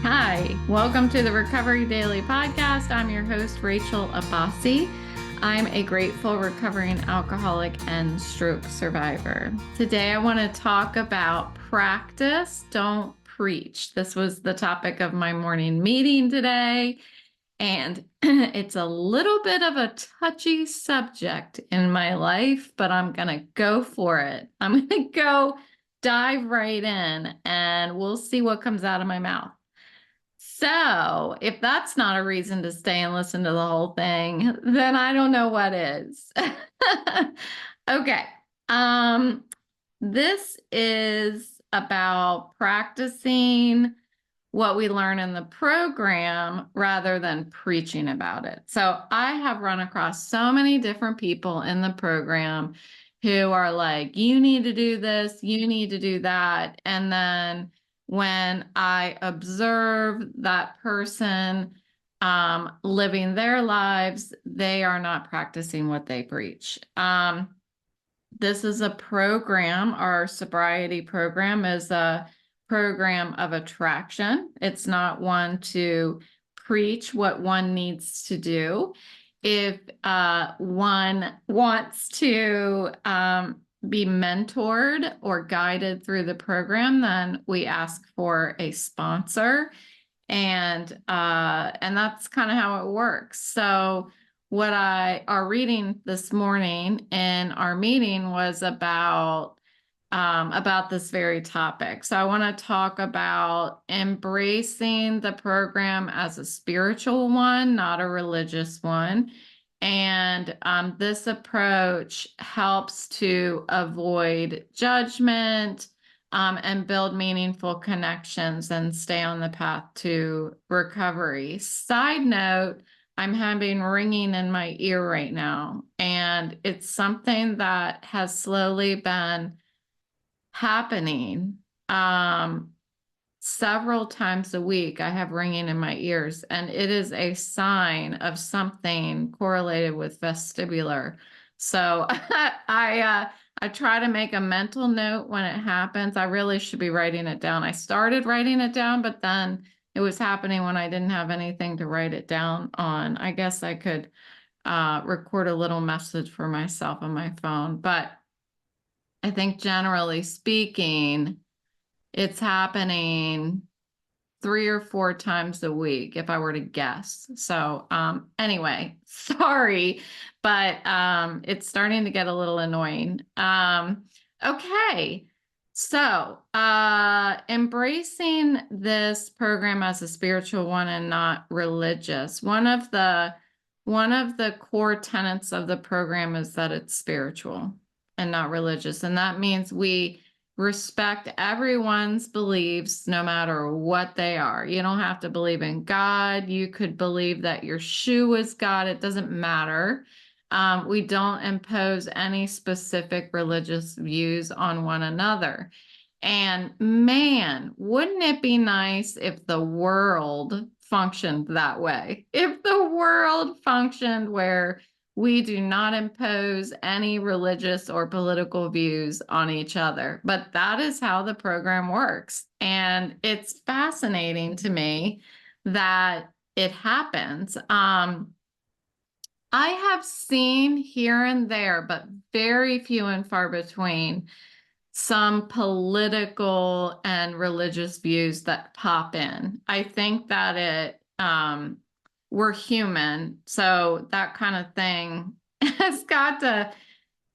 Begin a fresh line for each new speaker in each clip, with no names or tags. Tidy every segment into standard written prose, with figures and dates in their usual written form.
Hi, welcome to the Recovery Daily Podcast. I'm your host, Rachel Abbasi. I'm a grateful recovering alcoholic and stroke survivor. Today, I want to talk about practice, don't preach. This was the topic of my morning meeting today, and it's a little bit of a touchy subject in my life, but I'm going to go for it. I'm going to go dive right in, and we'll see what comes out of my mouth. So, if that's not a reason to stay and listen to the whole thing, then I don't know what is. Okay. Um, this is about practicing what we learn in the program rather than preaching about it. So, I have run across so many different people in the program who are like, you need to do this, you need to do that. And then when I observe that person living their lives, they are not practicing what they preach. This is a program, our sobriety program is a program of attraction. It's not one to preach what one needs to do. If one wants to be mentored or guided through the program, then we ask for a sponsor, and that's kind of how it works. So our reading this morning in our meeting was about this very topic. So I want to talk about embracing the program as a spiritual one, not a religious one. And this approach helps to avoid judgment and build meaningful connections and stay on the path to recovery. Side note, I'm having ringing in my ear right now, and it's something that has slowly been happening several times a week. I have ringing in my ears, and it is a sign of something correlated with vestibular. So I try to make a mental note when it happens. I really should be writing it down. I started writing it down, but then it was happening when I didn't have anything to write it down on. I guess I could record a little message for myself on my phone, but I think generally speaking, it's happening 3 or 4 times a week, if I were to guess. So anyway, sorry, but it's starting to get a little annoying. Okay. So embracing this program as a spiritual one and not religious. One of the core tenets of the program is that it's spiritual and not religious. And that means we respect everyone's beliefs, no matter what they are. You don't have to believe in God. You could believe that your shoe is God. It doesn't matter. We don't impose any specific religious views on one another. And man, wouldn't it be nice if the world functioned that way? If the world functioned where we do not impose any religious or political views on each other. But that is how the program works. And it's fascinating to me that it happens. I have seen here and there, but very few and far between, some political and religious views that pop in. I think that we're human, so that kind of thing has got to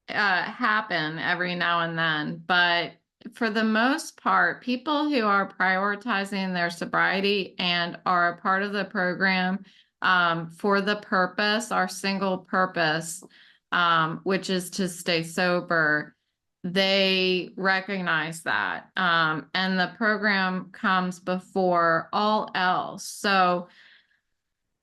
happen every now and then. But for the most part, people who are prioritizing their sobriety and are a part of the program for the purpose, our single purpose, which is to stay sober, they recognize that. And the program comes before all else. So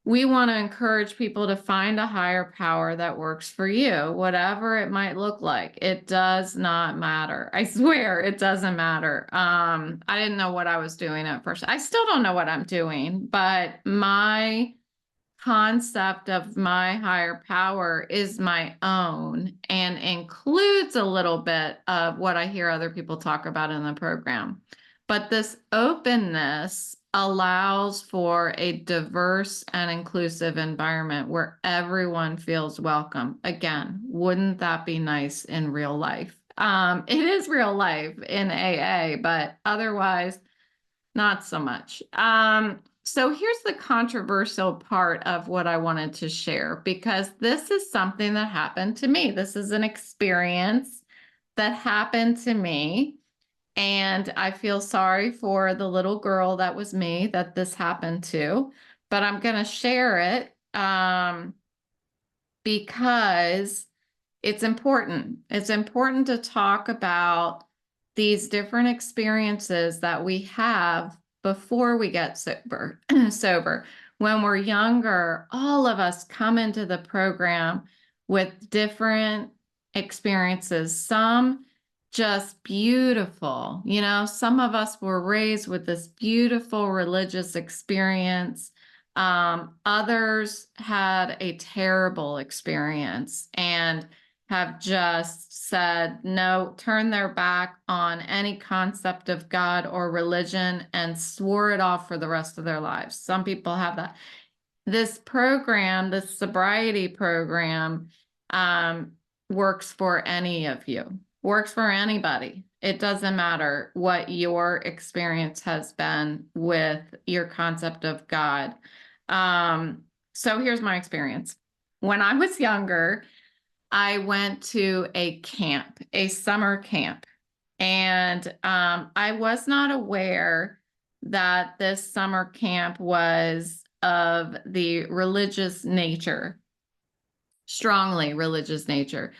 we want to encourage people to find a higher power that works for you, whatever it might look like. It does not matter. I swear it doesn't matter. I didn't know what I was doing at first. I still don't know what I'm doing, but my concept of my higher power is my own and includes a little bit of what I hear other people talk about in the program. But this openness allows for a diverse and inclusive environment where everyone feels welcome. Again, wouldn't that be nice in real life? It is real life in AA, but otherwise, not so much. So here's the controversial part of what I wanted to share, because this is something that happened to me. This is an experience that happened to me. And I feel sorry for the little girl that was me that this happened to, but I'm going to share it because it's important. It's important to talk about these different experiences that we have before we get sober. sober. When we're younger, all of us come into the program with different experiences. Some just beautiful. You know, some of us were raised with this beautiful religious experience. Others had a terrible experience and have just said no, turned their back on any concept of God or religion and swore it off for the rest of their lives. Some people have that. This program, this sobriety program, works for any of you, works for anybody. It doesn't matter what your experience has been with your concept of God. So here's my experience. When I was younger, I went to a camp, a summer camp, and I was not aware that this summer camp was of the religious nature, strongly religious nature.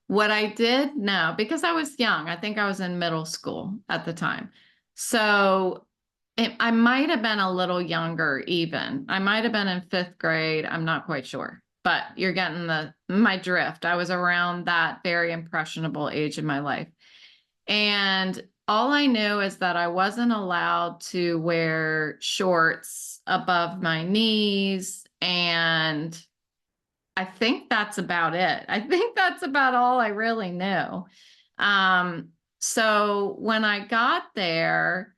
What I did know, because I was young, I think I was in middle school at the time. So I might have been a little younger even. I might have been in fifth grade. I'm not quite sure, but you're getting my drift. I was around that very impressionable age in my life. And all I knew is that I wasn't allowed to wear shorts above my knees. And I think that's about it. I think that's about all I really knew. So when I got there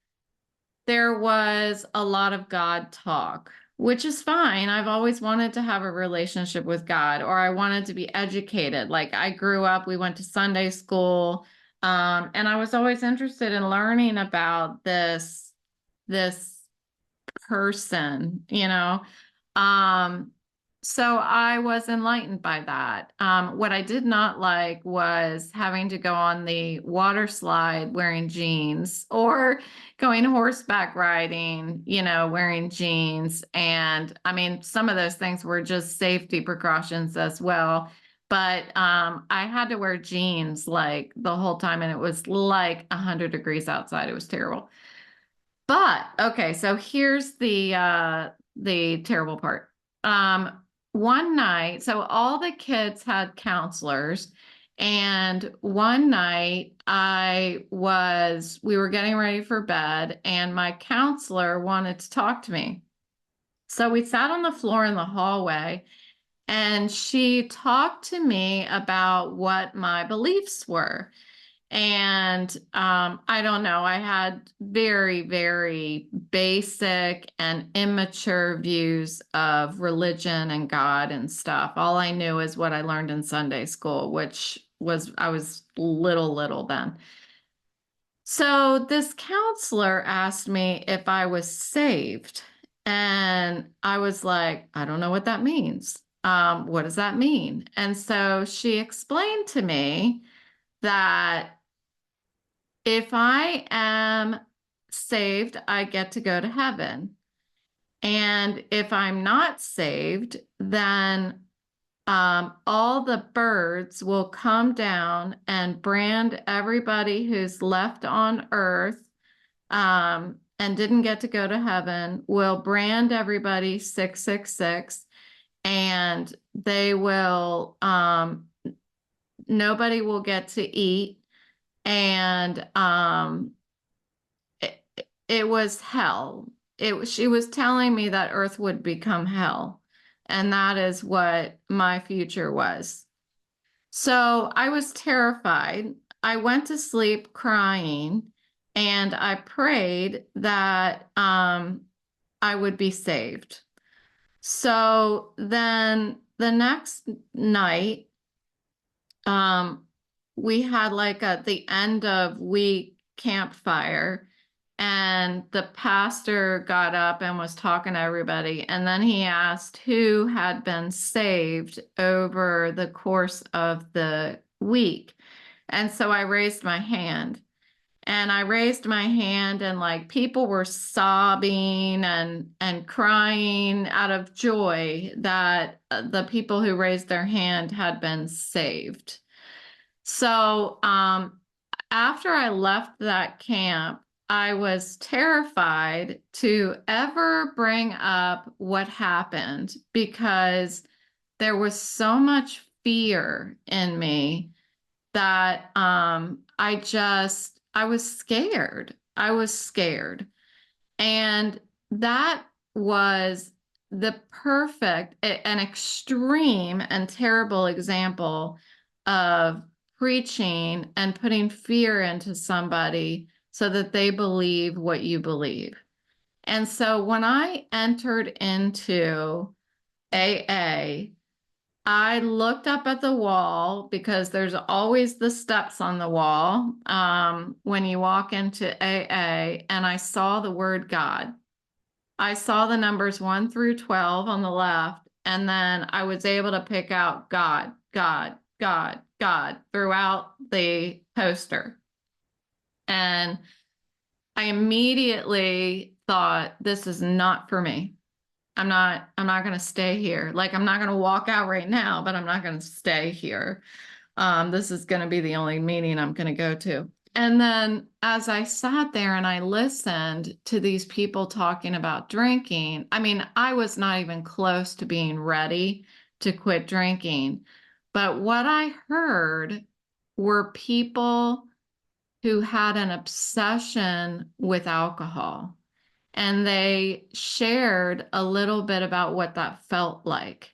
was a lot of God talk, which is fine. I've always wanted to have a relationship with God, or I wanted to be educated. Like I grew up, we went to Sunday school, and I was always interested in learning about this person, you know. Um, so I was enlightened by that. What I did not like was having to go on the water slide wearing jeans or going horseback riding, you know, wearing jeans. And I mean, some of those things were just safety precautions as well. But I had to wear jeans like the whole time, and it was like 100 degrees outside. It was terrible. But okay, so here's the terrible part. One night, so all the kids had counselors, and one night we were getting ready for bed, and my counselor wanted to talk to me. So we sat on the floor in the hallway, and she talked to me about what my beliefs were. And I don't know, I had very, very basic and immature views of religion and God and stuff. All I knew is what I learned in Sunday school, which was, I was little then. So this counselor asked me if I was saved. And I was like, I don't know what that means. What does that mean? And so she explained to me that if I am saved, I get to go to heaven. And if I'm not saved, then all the birds will come down and brand everybody who's left on earth and didn't get to go to heaven, will brand everybody 666, and they will, nobody will get to eat. And it was hell. She was telling me that Earth would become hell, and that is what my future was. So I was terrified. I went to sleep crying, and I prayed that I would be saved. So then the next night, um, we had like the end of week campfire, and the pastor got up and was talking to everybody. And then he asked who had been saved over the course of the week. And so I raised my hand. And I raised my hand, and like people were sobbing and crying out of joy that the people who raised their hand had been saved. So after I left that camp, I was terrified to ever bring up what happened because there was so much fear in me that I was scared. I was scared. And that was the perfect, an extreme and terrible example of preaching and putting fear into somebody so that they believe what you believe. And so when I entered into AA, I looked up at the wall because there's always the steps on the wall when you walk into AA, and I saw the word God. I saw the numbers 1 through 12 on the left, and then I was able to pick out God, God, God, God throughout the poster. And I immediately thought, this is not for me. I'm not going to stay here. Like, I'm not going to walk out right now, but I'm not going to stay here. This is going to be the only meeting I'm going to go to. And then as I sat there and I listened to these people talking about drinking, I mean, I was not even close to being ready to quit drinking. But what I heard were people who had an obsession with alcohol. And they shared a little bit about what that felt like.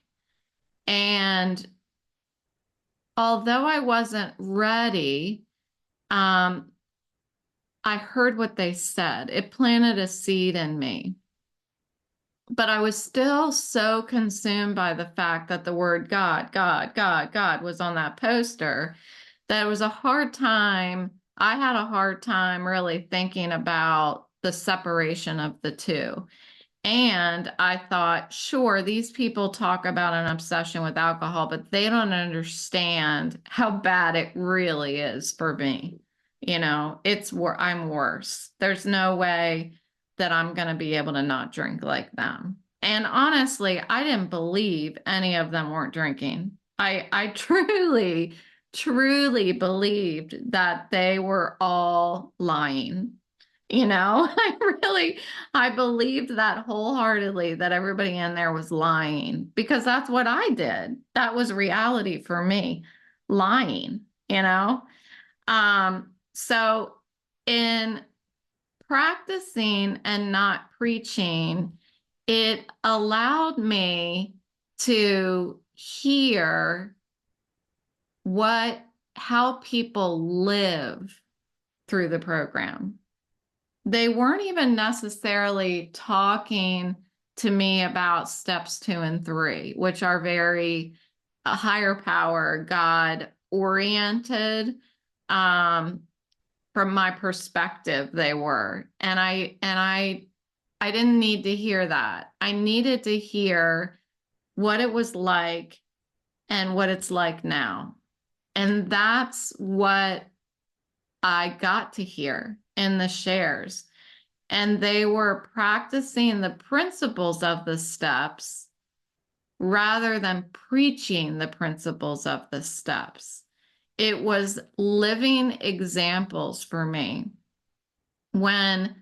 And although I wasn't ready, I heard what they said. It planted a seed in me. But I was still so consumed by the fact that the word God, God, God, God was on that poster that it was a hard time. I had a hard time really thinking about the separation of the two. And I thought, sure, these people talk about an obsession with alcohol, but they don't understand how bad it really is for me. You know, I'm worse. There's no way that I'm going to be able to not drink like them. And honestly, I didn't believe any of them weren't drinking. I truly, truly believed that they were all lying. You know, I believed that wholeheartedly that everybody in there was lying because that's what I did. That was reality for me, lying, you know? So in practicing and not preaching, it allowed me to hear how people live through the program. They weren't even necessarily talking to me about steps 2 and 3, which are very higher power, God oriented. From my perspective, they were, and I didn't need to hear that. I needed to hear what it was like and what it's like now, and that's what I got to hear in the shares. And they were practicing the principles of the steps rather than preaching the principles of the steps. It was living examples for me. When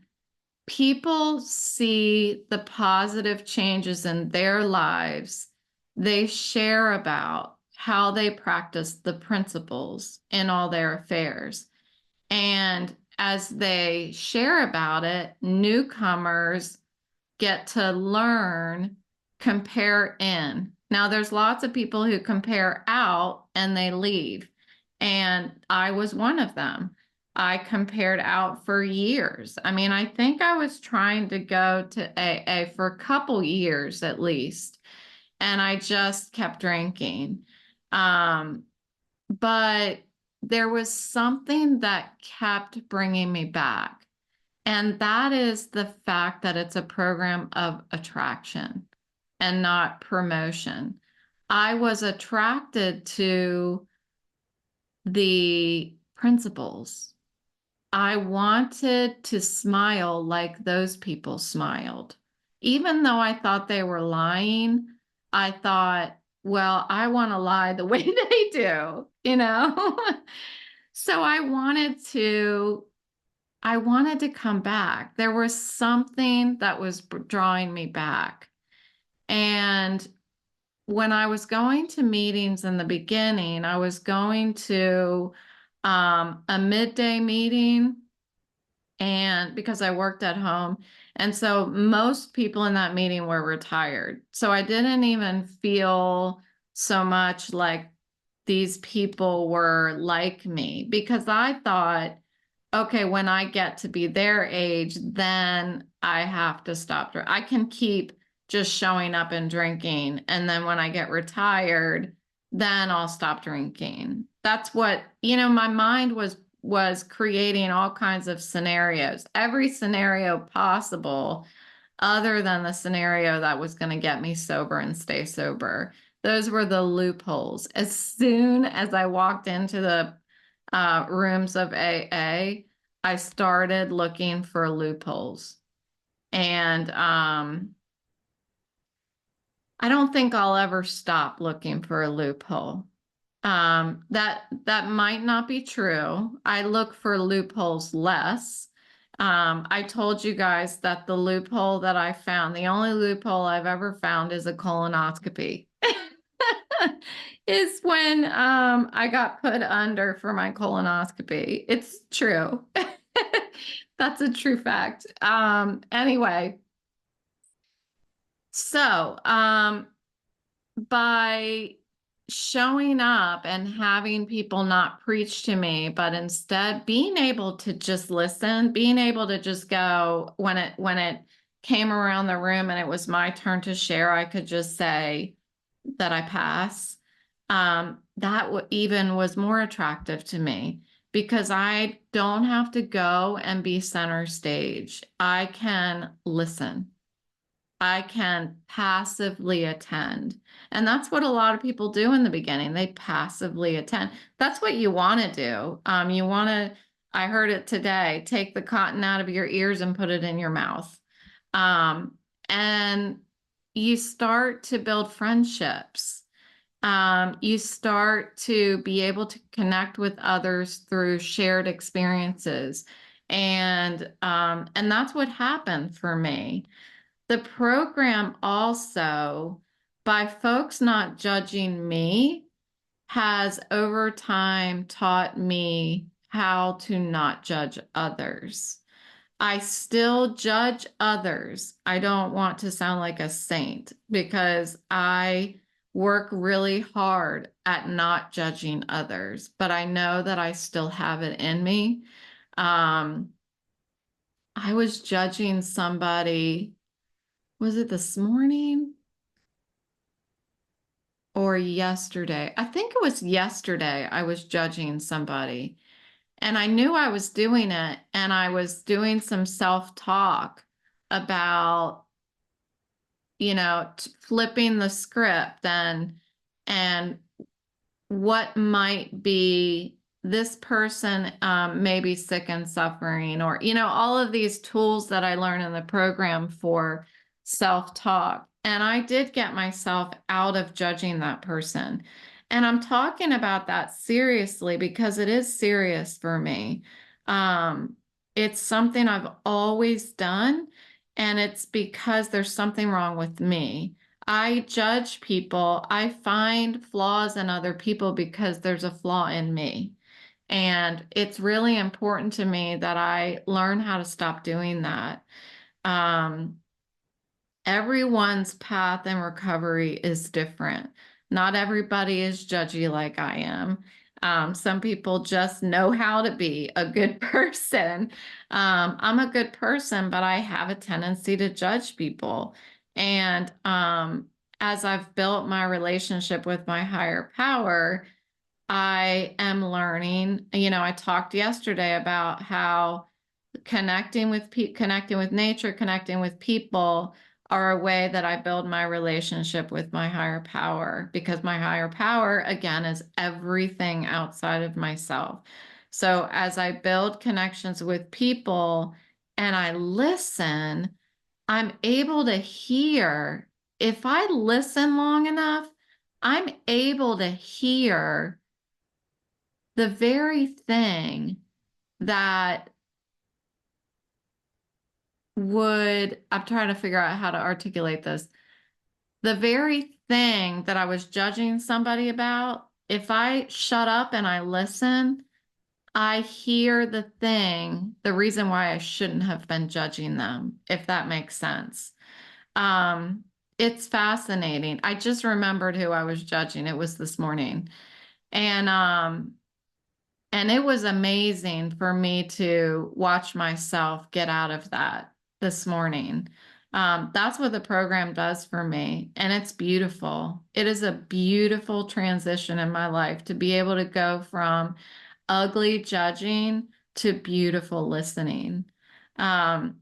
people see the positive changes in their lives, they share about how they practice the principles in all their affairs. And as they share about it, newcomers get to learn, compare in. Now, there's lots of people who compare out and they leave. And I was one of them. I compared out for years. I mean, I think I was trying to go to AA for a couple years at least, and I just kept drinking. Um, but there was something that kept bringing me back, and that is the fact that it's a program of attraction and not promotion. I was attracted to the principles. I wanted to smile like those people smiled. Even though I thought they were lying, I thought, well, I want to lie the way they do, you know? So I wanted to come back. There was something that was drawing me back. And when I was going to meetings in the beginning, I was going to a midday meeting, and because I worked at home. And so most people in that meeting were retired. So I didn't even feel so much like these people were like me, because I thought, okay, when I get to be their age, then I have to stop. I can keep just showing up and drinking. And then when I get retired, then I'll stop drinking. That's what, my mind was creating all kinds of scenarios, every scenario possible other than the scenario that was going to get me sober and stay sober. Those were the loopholes. As soon as I walked into the rooms of AA, I started looking for loopholes. And I don't think I'll ever stop looking for a loophole. That might not be true. I look for loopholes less. I told you guys that the loophole that I found, the only loophole I've ever found is a colonoscopy. Is when I got put under for my colonoscopy. It's true. That's a true fact. Anyway, so by showing up and having people not preach to me, but instead being able to just listen, being able to just go when it came around the room and it was my turn to share, I could just say that I pass. That even was more attractive to me, because I don't have to go and be center stage. I can listen. I can passively attend. And that's what a lot of people do in the beginning. They passively attend. That's what you want to do. You want to, I heard it today, take the cotton out of your ears and put it in your mouth. And you start to build friendships. You start to be able to connect with others through shared experiences. And that's what happened for me. The program also, by folks not judging me, has over time taught me how to not judge others. I still judge others. I don't want to sound like a saint, because I work really hard at not judging others, but I know that I still have it in me. Um, I was judging somebody, was it this morning or yesterday? I think it was yesterday. I was judging somebody, and I knew I was doing it, and I was doing some self-talk about, flipping the script and what might be this person may be sick and suffering, or all of these tools that I learned in the program for self-talk. And I did get myself out of judging that person. And I'm talking about that seriously because it is serious for me. It's something I've always done, and it's because there's something wrong with me. I judge people. I find flaws in other people because there's a flaw in me. And it's really important to me that I learn how to stop doing that. Um, Everyone's path in recovery is different. Not everybody is judgy like I am. Some people just know how to be a good person. I'm a good person, but I have a tendency to judge people. And as I've built my relationship with my higher power, I am learning. I talked yesterday about how connecting with nature, connecting with people are a way that I build my relationship with my higher power, because my higher power, again, is everything outside of myself. So as I build connections with people and I listen, I'm able to hear. If I listen long enough, I'm able to hear the very thing that I'm trying to figure out how to articulate this. The very thing that I was judging somebody about, if I shut up and I listen, I hear the reason why I shouldn't have been judging them, if that makes sense. Um, it's fascinating. I just remembered who I was judging. It was this morning. And it was amazing for me to watch myself get out of that this morning. That's what the program does for me. And it's beautiful. It is a beautiful transition in my life to be able to go from ugly judging to beautiful listening. Um,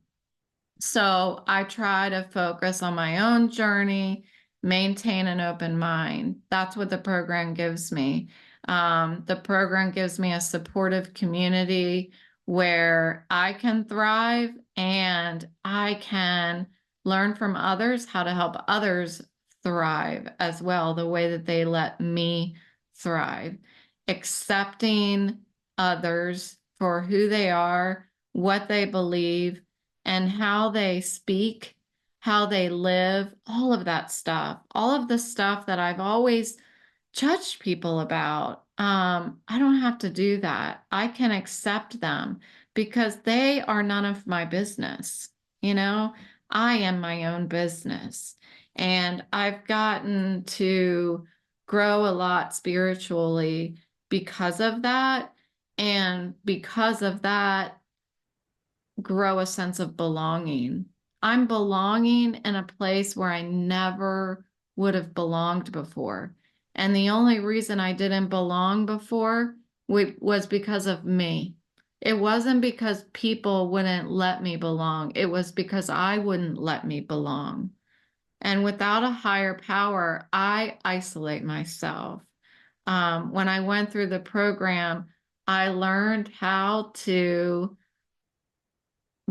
so I try to focus on my own journey, maintain an open mind. That's what the program gives me. The program gives me a supportive community where I can thrive and I can learn from others how to help others thrive as well, the way that they let me thrive. Accepting others for who they are, what they believe, and how they speak, how they live, all of that stuff, all of the stuff that I've always judged people about. I don't have to do that. I can accept them because they are none of my business. You know, I am my own business. And I've gotten to grow a lot spiritually because of that. And because of that, grow a sense of belonging. I'm belonging in a place where I never would have belonged before. And the only reason I didn't belong before was because of me. It wasn't because people wouldn't let me belong. It was because I wouldn't let me belong. And without a higher power, I isolate myself. When I went through the program, I learned how to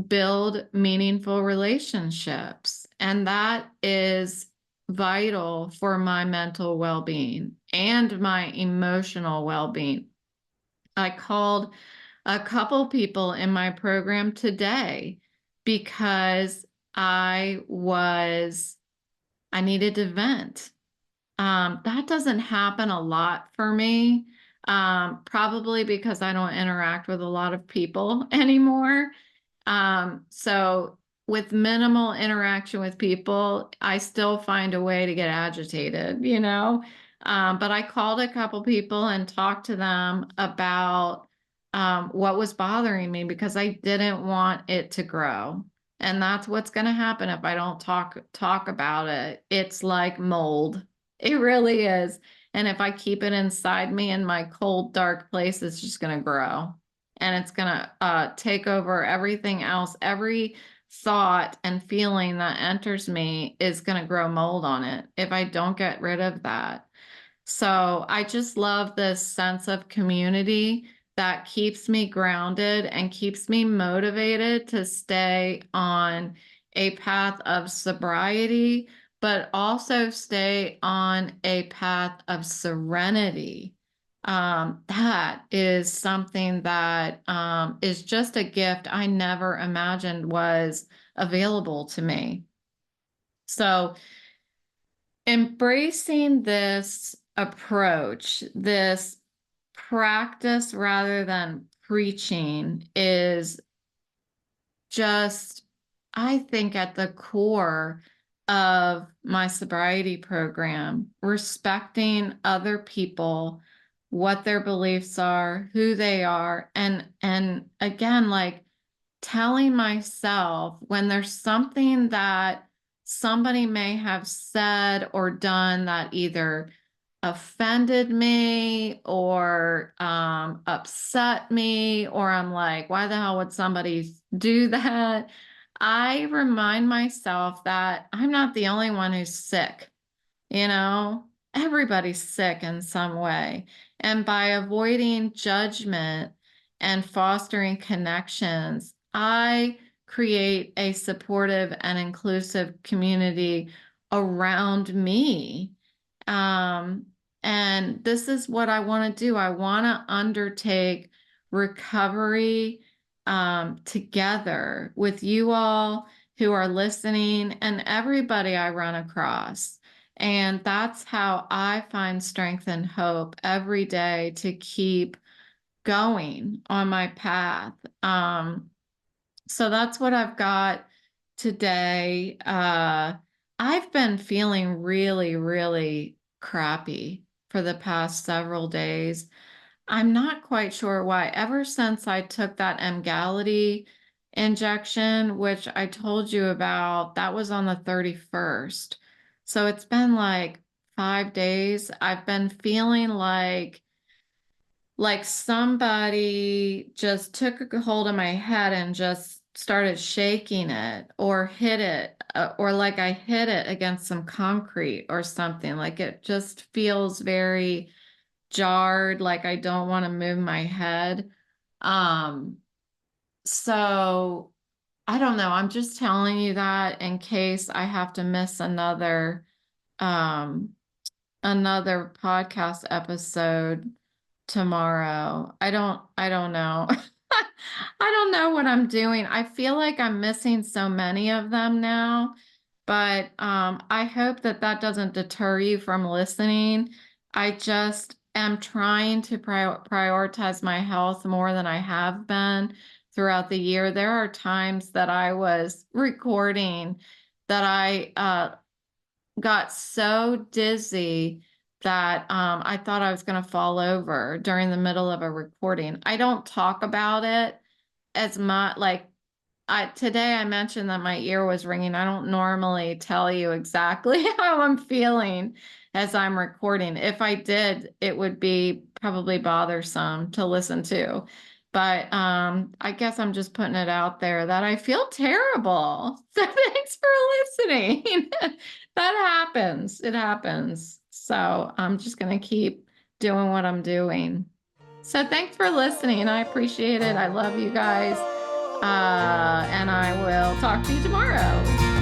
build meaningful relationships. And that is vital for my mental well being and my emotional well being. I called a couple people in my program today because I needed to vent. That doesn't happen a lot for me, probably because I don't interact with a lot of people anymore. So with minimal interaction with people, I still find a way to get agitated, you know? But I called a couple people and talked to them about what was bothering me because I didn't want it to grow. And that's what's going to happen if I don't talk about it. It's like mold. It really is. And if I keep it inside me in my cold, dark place, it's just going to grow and it's going to take over everything else. Every thought and feeling that enters me is going to grow mold on it if I don't get rid of that. So I just love this sense of community that keeps me grounded and keeps me motivated to stay on a path of sobriety, but also stay on a path of serenity. That is something that is just a gift I never imagined was available to me. So embracing this approach, this practice rather than preaching is just, I think, at the core of my sobriety program, respecting other people, what their beliefs are, who they are, and again, like telling myself when there's something that somebody may have said or done that either offended me or upset me, or I'm like, why the hell would somebody do that? I remind myself that I'm not the only one who's sick. You know, everybody's sick in some way. And by avoiding judgment and fostering connections, I create a supportive and inclusive community around me. Um, and this is what I want to do. I want to undertake recovery together with you all who are listening and everybody I run across. And that's how I find strength and hope every day to keep going on my path. So that's what I've got today. I've been feeling really, really crappy for the past several days. I'm not quite sure why. Ever since I took that Emgality injection, which I told you about, that was on the 31st. So it's been like 5 days. I've been feeling like somebody just took a hold of my head and just started shaking it or hit it, or like I hit it against some concrete or something. Like it just feels very jarred, like I don't want to move my head. Um, so I don't know. I'm just telling you that in case I have to miss um another podcast episode tomorrow. I don't know. I don't know what I'm doing. I feel like I'm missing so many of them now, but I hope that that doesn't deter you from listening. I just am trying to prioritize my health more than I have been throughout the year. There are times that I was recording that I got so dizzy that I thought I was going to fall over during the middle of a recording. I don't talk about it as much. Like today I mentioned that my ear was ringing. I don't normally tell you exactly how I'm feeling as I'm recording. If I did, it would be probably bothersome to listen to. But I guess I'm just putting it out there that I feel terrible. So thanks for listening. That happens. It happens. So I'm just going to keep doing what I'm doing. So thanks for listening. I appreciate it. I love you guys. And I will talk to you tomorrow.